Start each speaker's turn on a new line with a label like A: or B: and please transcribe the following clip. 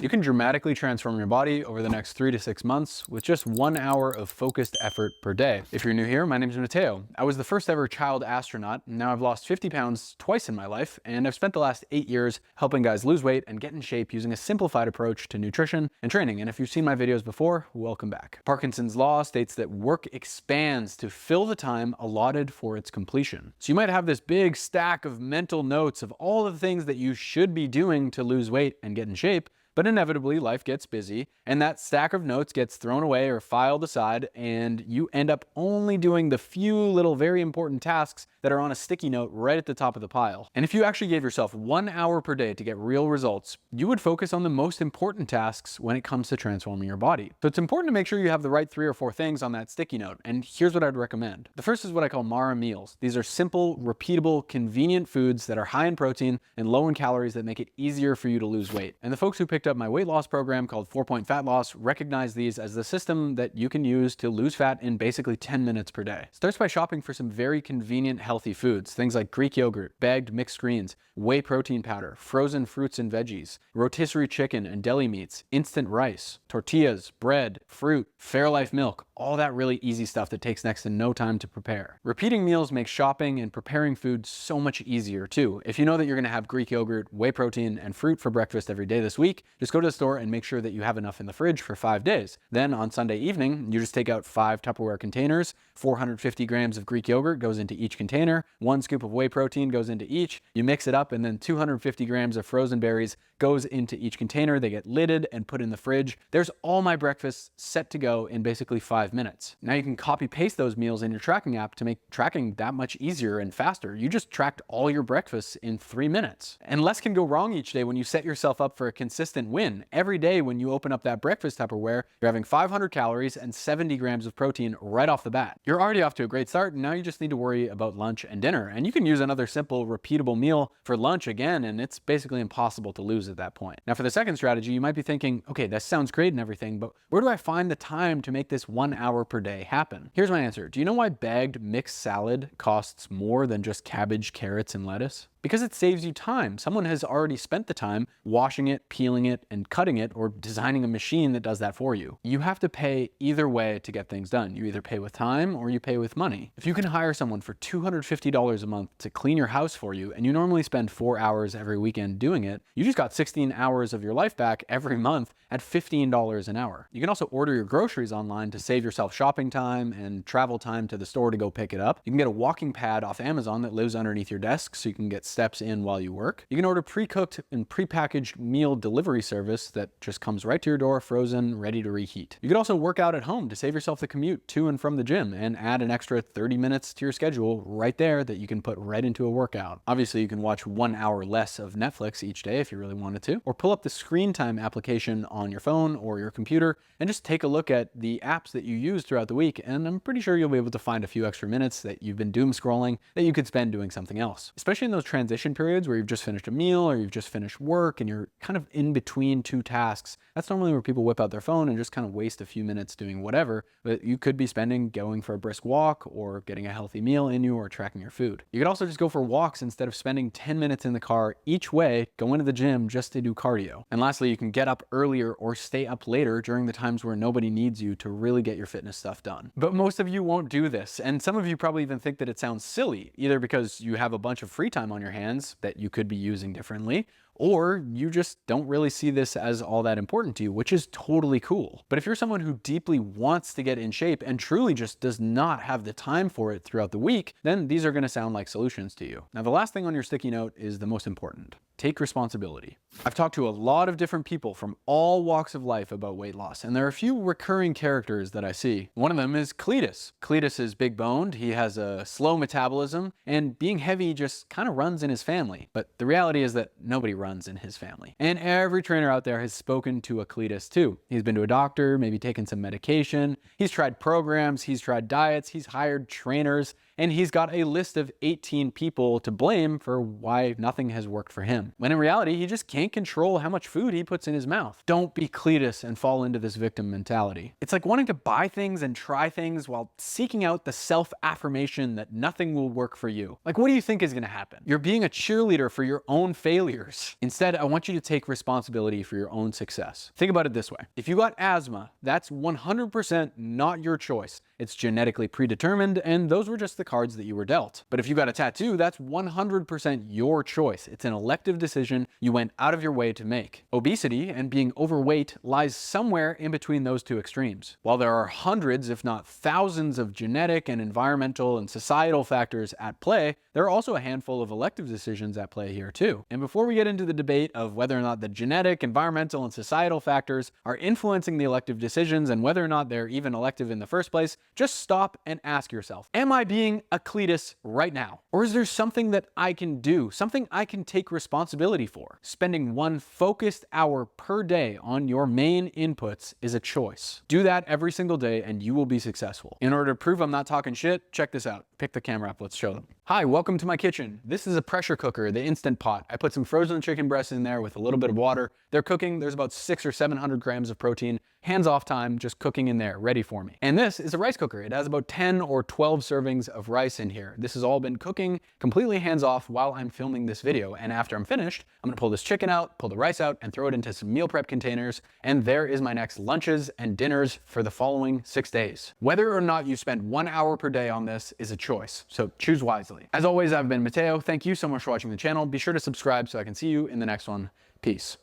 A: You can dramatically transform your body over the next 3 to 6 months with just 1 hour of focused effort per day. If you're new here, my name is Matteo. I was the first ever child astronaut, and now I've lost 50 pounds twice in my life, and I've spent the last 8 years helping guys lose weight and get in shape using a simplified approach to nutrition and training. And if you've seen my videos before, welcome back. Parkinson's law states that work expands to fill the time allotted for its completion. So you might have this big stack of mental notes of all the things that you should be doing to lose weight and get in shape, but inevitably life gets busy and that stack of notes gets thrown away or filed aside, and you end up only doing the few little very important tasks that are on a sticky note right at the top of the pile. And if you actually gave yourself 1 hour per day to get real results, you would focus on the most important tasks when it comes to transforming your body. So it's important to make sure you have the right 3 or 4 things on that sticky note, and here's what I'd recommend. The first is what I call Marra meals. These are simple, repeatable, convenient foods that are high in protein and low in calories that make it easier for you to lose weight. And the folks who picked up my weight loss program called 4-Point Fat Loss recognize these as the system that you can use to lose fat in basically 10 minutes per day. It starts by shopping for some very convenient, healthy foods, things like Greek yogurt, bagged mixed greens, whey protein powder, frozen fruits and veggies, rotisserie chicken and deli meats, instant rice, tortillas, bread, fruit, Fairlife milk, all that really easy stuff that takes next to no time to prepare. Repeating meals makes shopping and preparing food so much easier too. If you know that you're gonna have Greek yogurt, whey protein, and fruit for breakfast every day this week, just go to the store and make sure that you have enough in the fridge for 5 days. Then on Sunday evening, you just take out 5 Tupperware containers, 450 grams of Greek yogurt goes into each container, 1 scoop of whey protein goes into each, you mix it up, and then 250 grams of frozen berries goes into each container. They get lidded and put in the fridge. There's all my breakfasts set to go in basically 5 minutes. Now you can copy paste those meals in your tracking app to make tracking that much easier and faster. You just tracked all your breakfasts in 3 minutes. And less can go wrong each day when you set yourself up for a consistent win. Every day when you open up that breakfast Tupperware, you're having 500 calories and 70 grams of protein right off the bat. You're already off to a great start, and now you just need to worry about lunch and dinner. And you can use another simple, repeatable meal for lunch again, and it's basically impossible to lose at that point. Now for the second strategy, you might be thinking, okay, that sounds great and everything, but where do I find the time to make this 1 hour per day happen? Here's my answer. Do you know why bagged mixed salad costs more than just cabbage, carrots, and lettuce? Because it saves you time. Someone has already spent the time washing it, peeling it, and cutting it, or designing a machine that does that for you. You have to pay either way to get things done. You either pay with time or you pay with money. If you can hire someone for $250 a month to clean your house for you, and you normally spend 4 hours every weekend doing it, you just got 16 hours of your life back every month at $15 an hour. You can also order your groceries online to save yourself shopping time and travel time to the store to go pick it up. You can get a walking pad off Amazon that lives underneath your desk so you can get steps in while you work. You can order pre-cooked and pre-packaged meal delivery service that just comes right to your door, frozen, ready to reheat. You could also work out at home to save yourself the commute to and from the gym and add an extra 30 minutes to your schedule right there that you can put right into a workout. Obviously, you can watch 1 hour less of Netflix each day if you really wanted to, or pull up the screen time application on your phone or your computer and just take a look at the apps that you use throughout the week, and I'm pretty sure you'll be able to find a few extra minutes that you've been doom scrolling that you could spend doing something else. Especially in those transition periods where you've just finished a meal or you've just finished work and you're kind of in between 2 tasks. That's normally where people whip out their phone and just kind of waste a few minutes doing whatever, but you could be spending going for a brisk walk or getting a healthy meal in you or tracking your food. You could also just go for walks instead of spending 10 minutes in the car each way going to the gym just to do cardio. And lastly, you can get up earlier or stay up later during the times where nobody needs you to really get your fitness stuff done. But most of you won't do this, and some of you probably even think that it sounds silly, either because you have a bunch of free time on your hands that you could be using differently, or you just don't really see this as all that important to you, which is totally cool. But if you're someone who deeply wants to get in shape and truly just does not have the time for it throughout the week, then these are going to sound like solutions to you. Now, the last thing on your sticky note is the most important. Take responsibility. I've talked to a lot of different people from all walks of life about weight loss, and there are a few recurring characters that I see. One of them is Cleetus. Cleetus is big boned, he has a slow metabolism, and being heavy just kind of runs in his family. But the reality is that nobody runs in his family. And every trainer out there has spoken to a Cleetus too. He's been to a doctor, maybe taken some medication, he's tried programs, he's tried diets, he's hired trainers, and he's got a list of 18 people to blame for why nothing has worked for him. When in reality, he just can't control how much food he puts in his mouth. Don't be Cleetus and fall into this victim mentality. It's like wanting to buy things and try things while seeking out the self-affirmation that nothing will work for you. Like, what do you think is gonna happen? You're being a cheerleader for your own failures. Instead, I want you to take responsibility for your own success. Think about it this way. If you got asthma, that's 100% not your choice. It's genetically predetermined, and those were just the cards that you were dealt. But if you got a tattoo, that's 100% your choice. It's an elective decision you went out of your way to make. Obesity and being overweight lies somewhere in between those two extremes. While there are hundreds, if not thousands, of genetic and environmental and societal factors at play, there are also a handful of elective decisions at play here too. And before we get into the debate of whether or not the genetic, environmental, and societal factors are influencing the elective decisions and whether or not they're even elective in the first place, just stop and ask yourself, am I being a Cleetus right now? Or is there something that I can do, something I can take responsibility for? Spending one focused hour per day on your main inputs is a choice. Do that every single day and you will be successful. In order to prove I'm not talking shit, check this out. Pick the camera up, let's show them. Hi, welcome to my kitchen. This is a pressure cooker, the Instant Pot. I put some frozen chicken breasts in there with a little bit of water. They're cooking, there's about 600 or 700 grams of protein. Hands off time, just cooking in there, ready for me. And this is a rice cooker. It has about 10 or 12 servings of rice in here. This has all been cooking completely hands off while I'm filming this video. And after I'm finished, I'm gonna pull this chicken out, pull the rice out, and throw it into some meal prep containers. And there is my next lunches and dinners for the following 6 days. Whether or not you spend 1 hour per day on this is a choice, so choose wisely. As always, I've been Matteo. Thank you so much for watching the channel. Be sure to subscribe so I can see you in the next one. Peace.